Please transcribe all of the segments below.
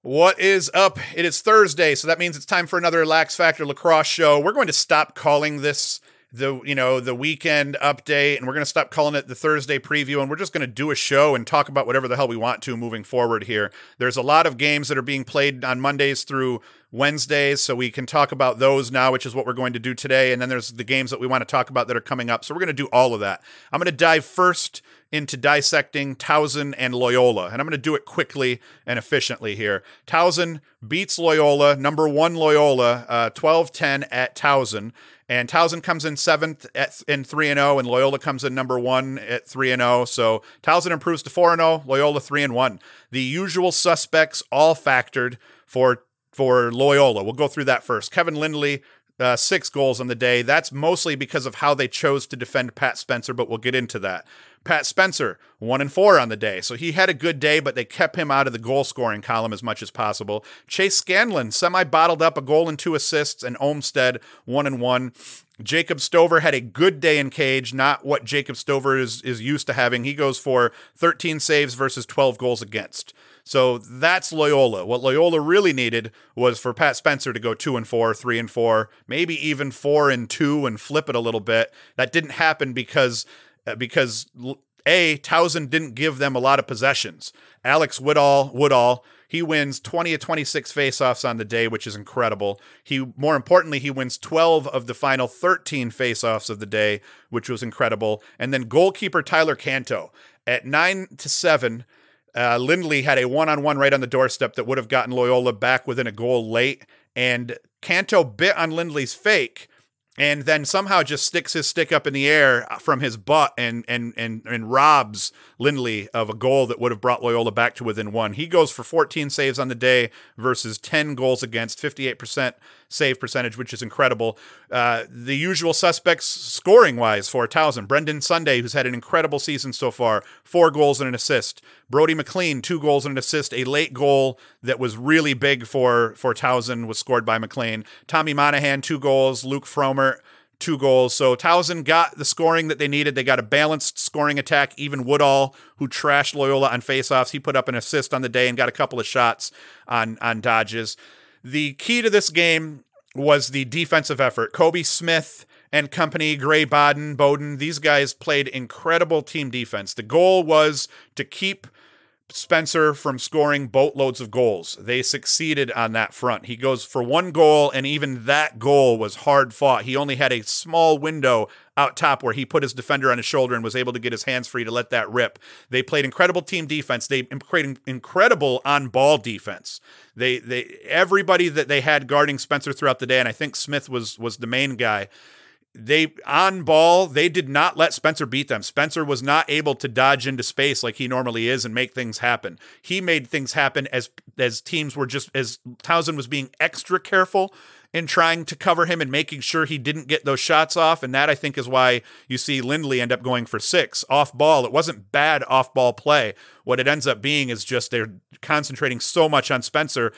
What is up? It is Thursday, so that means it's time for another LaxFactor Lacrosse Show. We're going to stop calling this the weekend update, and we're going to stop calling it the Thursday preview, and we're just going to do a show and talk about whatever the hell we want to moving forward here. There's a lot of games that are being played on Mondays through Wednesdays, so we can talk about those now, which is what we're going to do today, and then there's the games that we want to talk about that are coming up, so we're going to do all of that. I'm going to dive first into dissecting Towson and Loyola, and I'm going to do it quickly and efficiently here. Towson beats Loyola, number one Loyola, 12-10 at Towson, and Towson comes in 7th in 3-0, and Loyola comes in number 1 at 3-0, so Towson improves to 4-0, Loyola 3-1. The usual suspects all factored for Loyola. We'll go through that first. Kevin Lindley, 6 goals on the day. That's mostly because of how they chose to defend Pat Spencer, but we'll get into that. Pat Spencer, 1-4 on the day. So he had a good day, but they kept him out of the goal scoring column as much as possible. Chase Scanlon, semi-bottled up, a goal and 2 assists, and Olmstead, 1-1. Jacob Stover had a good day in cage, not what Jacob Stover is used to having. He goes for 13 saves versus 12 goals against. So that's Loyola. What Loyola really needed was for Pat Spencer to go 2-4, 3-4, maybe even 4-2 and flip it a little bit. That didn't happen because Towson didn't give them a lot of possessions. Alex Woodall, he wins 20 of 26 faceoffs on the day, which is incredible. More importantly, he wins 12 of the final 13 faceoffs of the day, which was incredible. And then goalkeeper Tyler Canto at 9-7. Lindley had a one-on-one right on the doorstep that would have gotten Loyola back within a goal late, and Canto bit on Lindley's fake, and then somehow just sticks his stick up in the air from his butt and robs Lindley of a goal that would have brought Loyola back to within 1. He goes for 14 saves on the day versus 10 goals against, 58% save percentage, which is incredible. The usual suspects scoring-wise for Towson. Brendan Sunday, who's had an incredible season so far, 4 goals and an assist. Brody McLean, 2 goals and an assist. A late goal that was really big for Towson was scored by McLean. Tommy Monahan, 2 goals. Luke Fromer, 2 goals. So Towson got the scoring that they needed. They got a balanced scoring attack. Even Woodall, who trashed Loyola on faceoffs, he put up an assist on the day and got a couple of shots on dodges. The key to this game was the defensive effort. Kobe Smith and company, Gray Bowden, these guys played incredible team defense. The goal was to keep Spencer from scoring boatloads of goals. They succeeded on that front. He goes for 1 goal, and even that goal was hard fought. He only had a small window out top where he put his defender on his shoulder and was able to get his hands free to let that rip. They played incredible team defense. They played incredible on-ball defense. Everybody that they had guarding Spencer throughout the day, and I think Smith was the main guy, on ball, they did not let Spencer beat them. Spencer was not able to dodge into space like he normally is and make things happen. He made things happen as teams were as Towson was being extra careful in trying to cover him and making sure he didn't get those shots off. And that, I think, is why you see Lindley end up going for 6 off ball. It wasn't bad off ball play. What it ends up being is just they're concentrating so much on Spencer.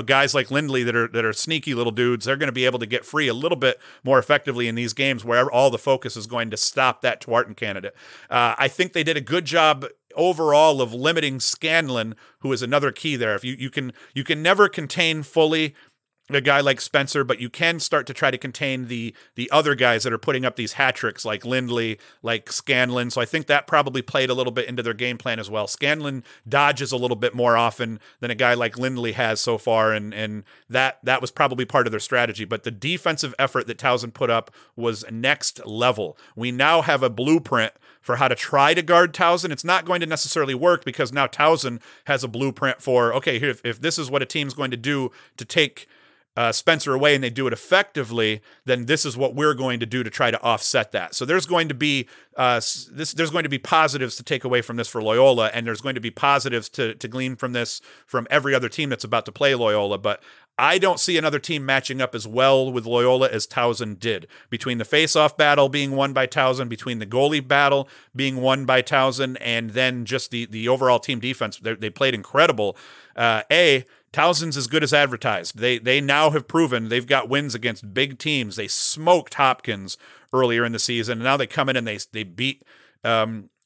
Guys like Lindley that are sneaky little dudes, they're going to be able to get free a little bit more effectively in these games where all the focus is going to stop that Tuarton candidate. I think they did a good job overall of limiting Scanlon, who is another key there. If you can never contain fully a guy like Spencer, but you can start to try to contain the other guys that are putting up these hat tricks like Lindley, like Scanlon. So I think that probably played a little bit into their game plan as well. Scanlon dodges a little bit more often than a guy like Lindley has so far, and that was probably part of their strategy. But the defensive effort that Towson put up was next level. We now have a blueprint for how to try to guard Towson. It's not going to necessarily work because now Towson has a blueprint for, okay, here, if this is what a team's going to do to take Spencer away and they do it effectively, then this is what we're going to do to try to offset that. So there's going to be there's going to be positives to take away from this for Loyola, and there's going to be positives to glean from this from every other team that's about to play Loyola. But I don't see another team matching up as well with Loyola as Towson did. Between the face-off battle being won by Towson, between the goalie battle being won by Towson, and then just the overall team defense, they played incredible. Towson's as good as advertised. They now have proven they've got wins against big teams. They smoked Hopkins earlier in the season, and now they come in and they beat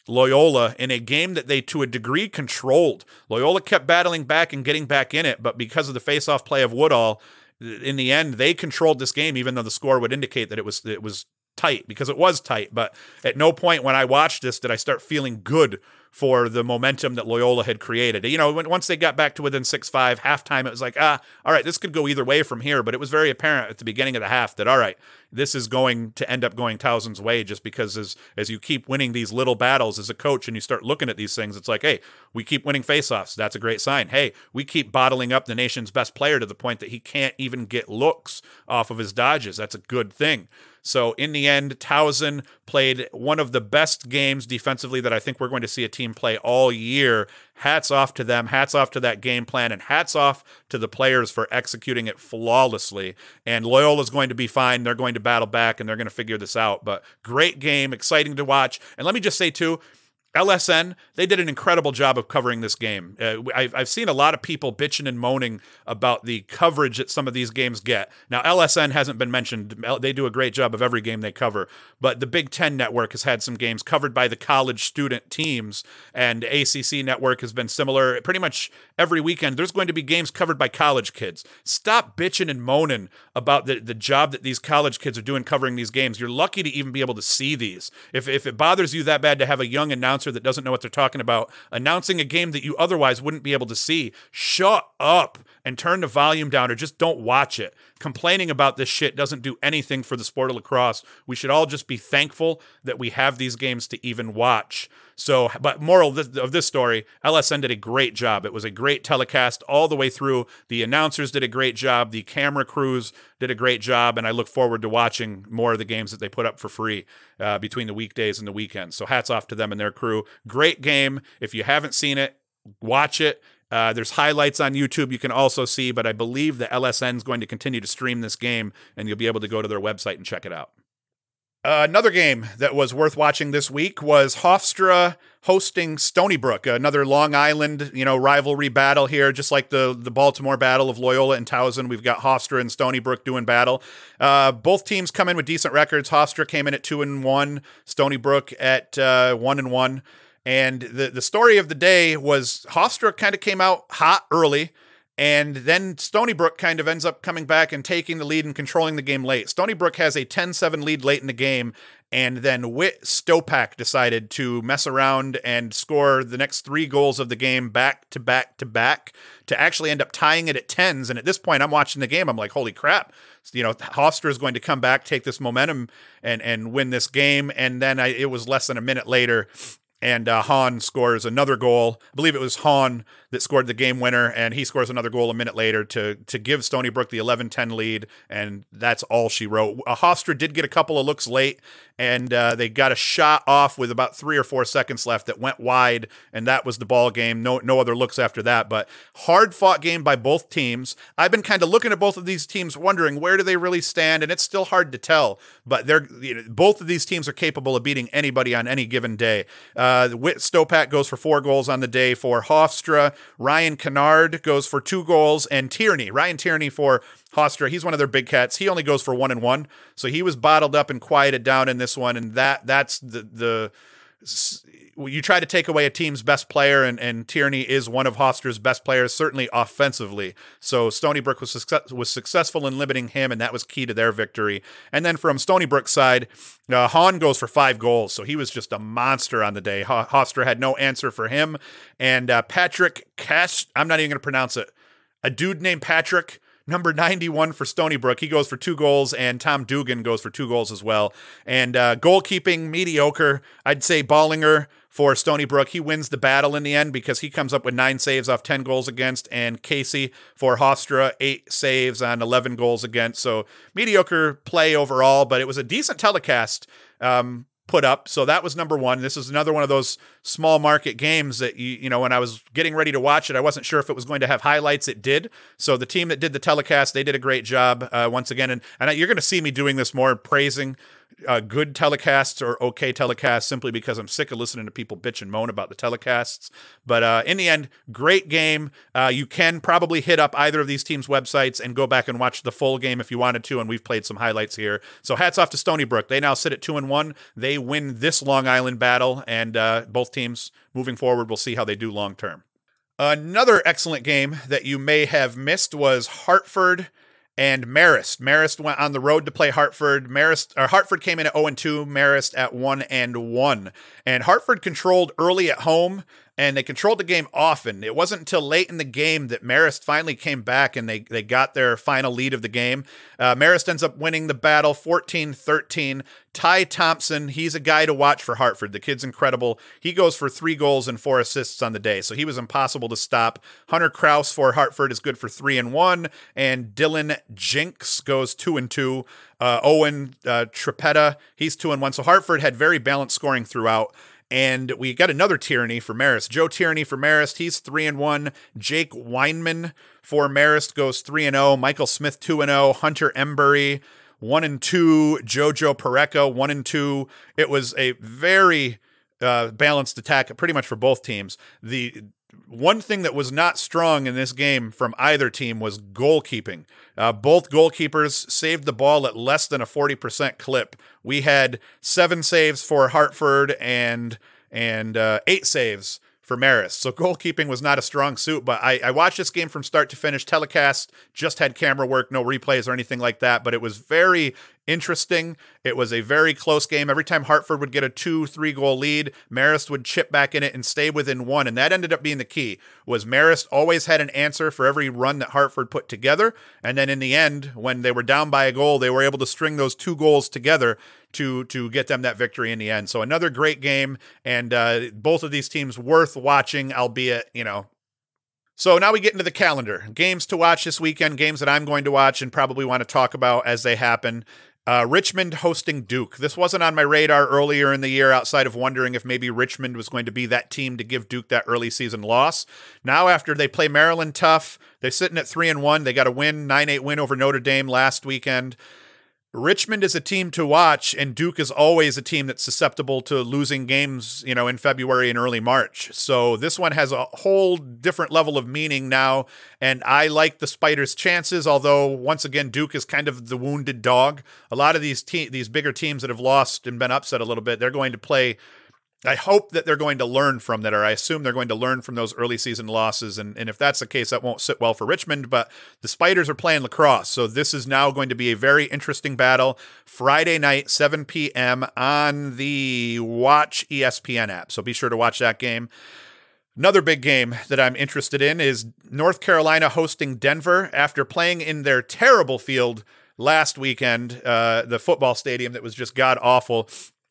Loyola in a game that they, to a degree, controlled. Loyola kept battling back and getting back in it, but because of the face-off play of Woodall, in the end, they controlled this game, even though the score would indicate that it was tight, because it was tight. But at no point when I watched this did I start feeling good for the momentum that Loyola had created. You know, once they got back to within 6-5, halftime, it was like, all right, this could go either way from here. But it was very apparent at the beginning of the half that, all right, this is going to end up going Towson's way, just because as you keep winning these little battles as a coach and you start looking at these things, it's like, hey, we keep winning faceoffs. That's a great sign. Hey, we keep bottling up the nation's best player to the point that he can't even get looks off of his dodges. That's a good thing. So in the end, Towson played one of the best games defensively that I think we're going to see a team play all year. Hats off to them. Hats off to that game plan, and hats off to the players for executing it flawlessly. And Loyola's going to be fine. They're going to battle back, and they're going to figure this out. But great game, exciting to watch. And let me just say, too, LSN, they did an incredible job of covering this game. I've seen a lot of people bitching and moaning about the coverage that some of these games get. Now, LSN hasn't been mentioned. They do a great job of every game they cover. But the Big Ten Network has had some games covered by the college student teams, and ACC Network has been similar. Pretty much every weekend, there's going to be games covered by college kids. Stop bitching and moaning about the job that these college kids are doing covering these games. You're lucky to even be able to see these. If it bothers you that bad to have a young announcer that doesn't know what they're talking about announcing a game that you otherwise wouldn't be able to see, shut up and turn the volume down, or just don't watch it. Complaining about this shit doesn't do anything for the sport of lacrosse. We should all just be thankful that we have these games to even watch. So, but moral of this story, LSN did a great job. It was a great telecast all the way through. The announcers did a great job. The camera crews did a great job, and I look forward to watching more of the games that they put up for free between the weekdays and the weekends. So hats off to them and their crew. Great game. If you haven't seen it, watch it. There's highlights on YouTube you can also see, but I believe the LSN is going to continue to stream this game, and you'll be able to go to their website and check it out. Another game that was worth watching this week was Hofstra hosting Stony Brook, another Long Island, rivalry battle here, just like the Baltimore battle of Loyola and Towson. We've got Hofstra and Stony Brook doing battle. Both teams come in with decent records. Hofstra came in at 2-1, Stony Brook at 1-1. And the story of the day was Hofstra kind of came out hot early, and then Stony Brook kind of ends up coming back and taking the lead and controlling the game late. Stony Brook has a 10-7 lead late in the game, and then Whit Stopak decided to mess around and score the next 3 goals of the game back to back to back to actually end up tying it at 10s. And at this point, I'm watching the game. I'm like, holy crap. Hofstra is going to come back, take this momentum, and win this game. And then it was less than a minute later, and Hahn scores another goal. I believe it was Hahn that scored the game winner, and he scores another goal a minute later to give Stony Brook the 11-10 lead, and that's all she wrote. Hofstra did get a couple of looks late, and they got a shot off with about 3 or 4 seconds left that went wide, and that was the ball game. No other looks after that, but hard-fought game by both teams. I've been kind of looking at both of these teams wondering where do they really stand, and it's still hard to tell, but both of these teams are capable of beating anybody on any given day. Whit Stopak goes for 4 goals on the day for Hofstra. Ryan Kennard goes for 2 goals, and Ryan Tierney for Hofstra. He's one of their big cats. He only goes for 1-1, so he was bottled up and quieted down in this one. And that's you try to take away a team's best player, and Tierney is one of Hofstra's best players, certainly offensively. So Stony Brook was successful in limiting him, and that was key to their victory. And then from Stony Brook's side, Hahn goes for 5 goals, so he was just a monster on the day. Hofstra had no answer for him. And Patrick Cash, I'm not even going to pronounce it, a dude named Patrick, number 91 for Stony Brook. He goes for 2 goals, and Tom Dugan goes for 2 goals as well. And goalkeeping, mediocre. I'd say Ballinger for Stony Brook. He wins the battle in the end because he comes up with 9 saves off 10 goals against, and Casey for Hofstra, 8 saves on 11 goals against. So mediocre play overall, but it was a decent telecast put up. So that was number 1. This is another one of those small market games that, when I was getting ready to watch it, I wasn't sure if it was going to have highlights. It did. So the team that did the telecast, they did a great job once again. And you're going to see me doing this more, praising good telecasts or okay telecasts simply because I'm sick of listening to people bitch and moan about the telecasts. But in the end, great game. You can probably hit up either of these teams' websites and go back and watch the full game if you wanted to, and we've played some highlights here. So hats off to Stony Brook. They now sit at 2-1. They win this Long Island battle, and both teams moving forward, we'll see how they do long term. Another excellent game that you may have missed was Hartford and Marist. Marist went on the road to play Hartford. Hartford came in at 0-2, Marist at 1-1. And Hartford controlled early at home, and they controlled the game often. It wasn't until late in the game that Marist finally came back and they got their final lead of the game. Marist ends up winning the battle 14-13. Ty Thompson, he's a guy to watch for Hartford. The kid's incredible. He goes for 3 goals and 4 assists on the day, so he was impossible to stop. Hunter Kraus for Hartford is good for 3-1, and Dylan Jinks goes 2-2. Owen Tripetta, he's 2-1. So Hartford had very balanced scoring throughout. And we got another Tierney for Marist. Joe Tierney for Marist, he's 3-1. Jake Weinman for Marist goes 3-0. Michael Smith 2-0. Hunter Embury 1-2. Jojo Pareca 1-2. It was a very balanced attack, pretty much for both teams. The one thing that was not strong in this game from either team was goalkeeping. Both goalkeepers saved the ball at less than a 40% clip. We had 7 saves for Hartford and 8 saves for Marist. So goalkeeping was not a strong suit, but I watched this game from start to finish. Telecast just had camera work, no replays or anything like that, but it was very interesting. It was a very close game. Every time Hartford would get a 2-3 goal lead, Marist would chip back in it and stay within 1. And that ended up being the key, was Marist always had an answer for every run that Hartford put together. And then in the end, when they were down by a goal, they were able to string those 2 goals together to get them that victory in the end. So another great game, and both of these teams worth watching, albeit, So now we get into the calendar. Games to watch this weekend, games that I'm going to watch and probably want to talk about as they happen. Richmond hosting Duke. This wasn't on my radar earlier in the year outside of wondering if maybe Richmond was going to be that team to give Duke that early season loss. Now after they play Maryland tough, they're sitting at 3-1. They got a 9-8 win over Notre Dame last weekend. Richmond is a team to watch, and Duke is always a team that's susceptible to losing games, in February and early March. So this one has a whole different level of meaning now, and I like the Spiders' chances, although, once again, Duke is kind of the wounded dog. A lot of these bigger teams that have lost and been upset a little bit, they're going to play. I hope that they're going to learn from that, or I assume they're going to learn from those early season losses. And if that's the case, that won't sit well for Richmond. But the Spiders are playing lacrosse, so this is now going to be a very interesting battle. Friday night, 7 p.m. on the Watch ESPN app. So be sure to watch that game. Another big game that I'm interested in is North Carolina hosting Denver after playing in their terrible field last weekend, the football stadium that was just god-awful.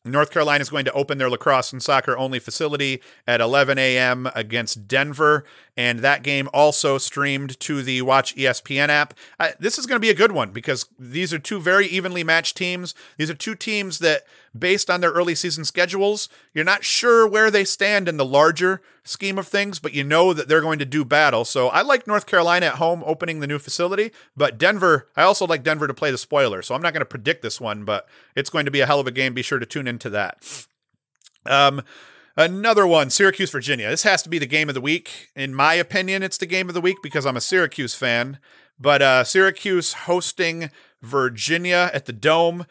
North Carolina is going to open their lacrosse and soccer only facility at 11 a.m. against Denver, and that game also streamed to the Watch ESPN app. This is going to be a good one because these are 2 very evenly matched teams. These are 2 teams that, based on their early season schedules, you're not sure where they stand in the larger scheme of things, but you know that they're going to do battle. So I like North Carolina at home opening the new facility, but Denver, I also like Denver to play the spoiler. So I'm not going to predict this one, but it's going to be a hell of a game. Be sure to tune into that. Another one, Syracuse, Virginia. This has to be the game of the week. In my opinion, it's the game of the week because I'm a Syracuse fan, but Syracuse hosting Virginia at the Dome.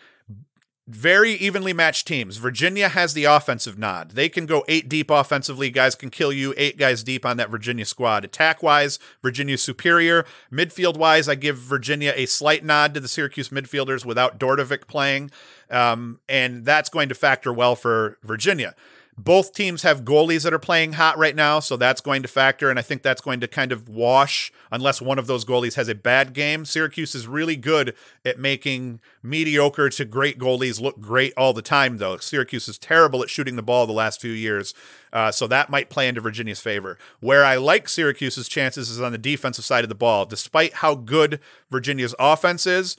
Very evenly matched teams. Virginia has the offensive nod. They can go 8 deep offensively. Guys can kill you 8 guys deep on that Virginia squad. Attack-wise, Virginia's superior. Midfield-wise, I give Virginia a slight nod to the Syracuse midfielders without Dordovic playing, and that's going to factor well for Virginia. Both teams have goalies that are playing hot right now, so that's going to factor, and I think that's going to kind of wash unless one of those goalies has a bad game. Syracuse is really good at making mediocre to great goalies look great all the time, though. Syracuse is terrible at shooting the ball the last few years, so that might play into Virginia's favor. Where I like Syracuse's chances is on the defensive side of the ball. Despite how good Virginia's offense is,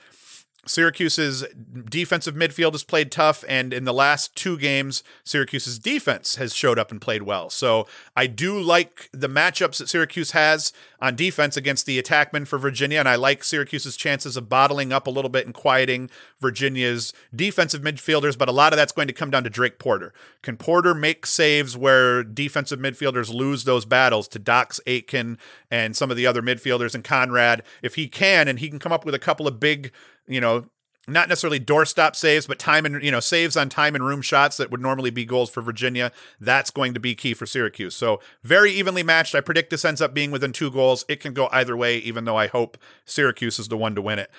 Syracuse's defensive midfield has played tough, and in the last 2 games, Syracuse's defense has showed up and played well. So I do like the matchups that Syracuse has on defense against the attackmen for Virginia, and I like Syracuse's chances of bottling up a little bit and quieting Virginia's defensive midfielders, but a lot of that's going to come down to Drake Porter. Can Porter make saves where defensive midfielders lose those battles to Dox Aitken and some of the other midfielders and Conrad? If he can, and he can come up with a couple of big, not necessarily doorstop saves, but saves on time and room shots that would normally be goals for Virginia, that's going to be key for Syracuse. So very evenly matched. I predict this ends up being within 2 goals. It can go either way, even though I hope Syracuse is the one to win it.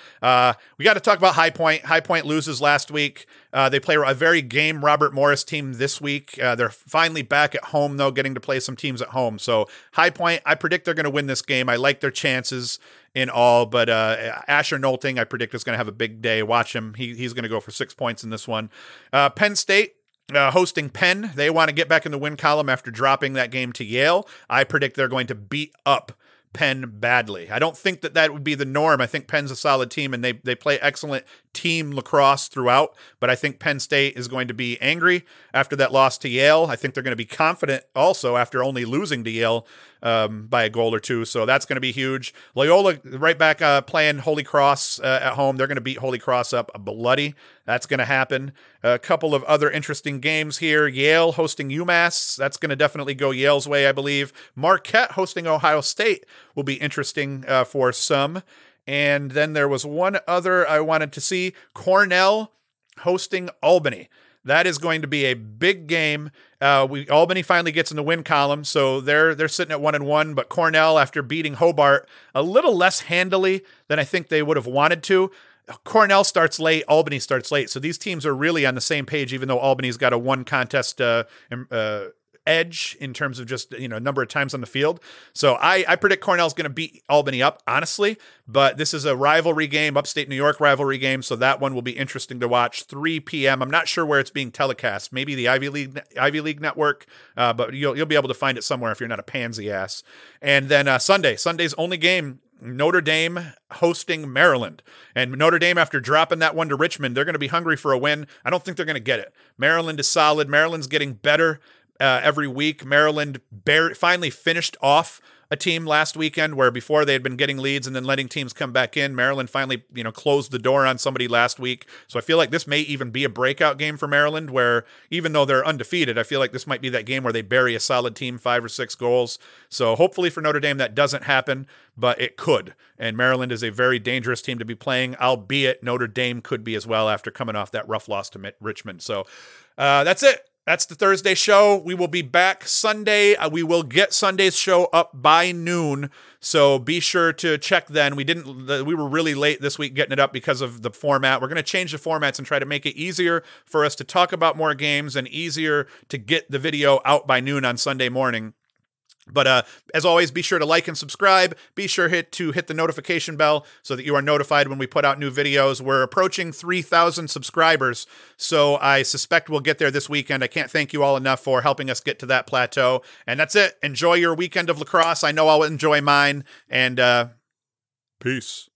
We got to talk about High Point. High Point loses last week. They play a very game Robert Morris team this week. They're finally back at home, though, getting to play some teams at home. So High Point, I predict they're going to win this game. I like their chances in all, but Asher Nolting, I predict, is going to have a big day. Watch him. He's going to go for 6 points in this one. Penn State hosting Penn. They want to get back in the win column after dropping that game to Yale. I predict they're going to beat up Penn badly. I don't think that would be the norm. I think Penn's a solid team, and they play excellent team lacrosse throughout, but I think Penn State is going to be angry after that loss to Yale. I think they're going to be confident also after only losing to Yale by a goal or 2, so that's going to be huge. Loyola right back playing Holy Cross at home. They're going to beat Holy Cross up bloody. That's going to happen. A couple of other interesting games here. Yale hosting UMass. That's going to definitely go Yale's way, I believe. Marquette hosting Ohio State will be interesting for some. And then there was one other I wanted to see. Cornell hosting Albany. That is going to be a big game. Albany finally gets in the win column, so they're sitting at 1-1. But Cornell, after beating Hobart a little less handily than I think they would have wanted to, Cornell starts late, Albany starts late. So these teams are really on the same page, even though Albany's got a 1 contest edge in terms of just number of times on the field. So I predict Cornell's going to beat Albany up, honestly, but this is a rivalry game, upstate New York rivalry game, so that one will be interesting to watch. 3 p.m. I'm not sure where it's being telecast, maybe the Ivy League network, but you'll be able to find it somewhere if you're not a pansy ass. And then Sunday's only game, Notre Dame hosting Maryland. And Notre Dame, after dropping that one to Richmond, they're going to be hungry for a win. I don't think they're going to get it. Maryland is solid. Maryland's getting better every week. Maryland finally finished off a team last weekend where before they had been getting leads and then letting teams come back in. Maryland finally, closed the door on somebody last week. So I feel like this may even be a breakout game for Maryland, where even though they're undefeated, I feel like this might be that game where they bury a solid team, 5 or 6 goals. So hopefully for Notre Dame that doesn't happen, but it could. And Maryland is a very dangerous team to be playing, albeit Notre Dame could be as well after coming off that rough loss to Richmond. So that's it. That's the Thursday show. We will be back Sunday. We will get Sunday's show up by noon, so be sure to check then. We were really late this week getting it up because of the format. We're going to change the formats and try to make it easier for us to talk about more games and easier to get the video out by noon on Sunday morning. But as always, be sure to like and subscribe. Be sure to hit the notification bell so that you are notified when we put out new videos. We're approaching 3,000 subscribers, so I suspect we'll get there this weekend. I can't thank you all enough for helping us get to that plateau. And that's it. Enjoy your weekend of lacrosse. I know I'll enjoy mine. And peace.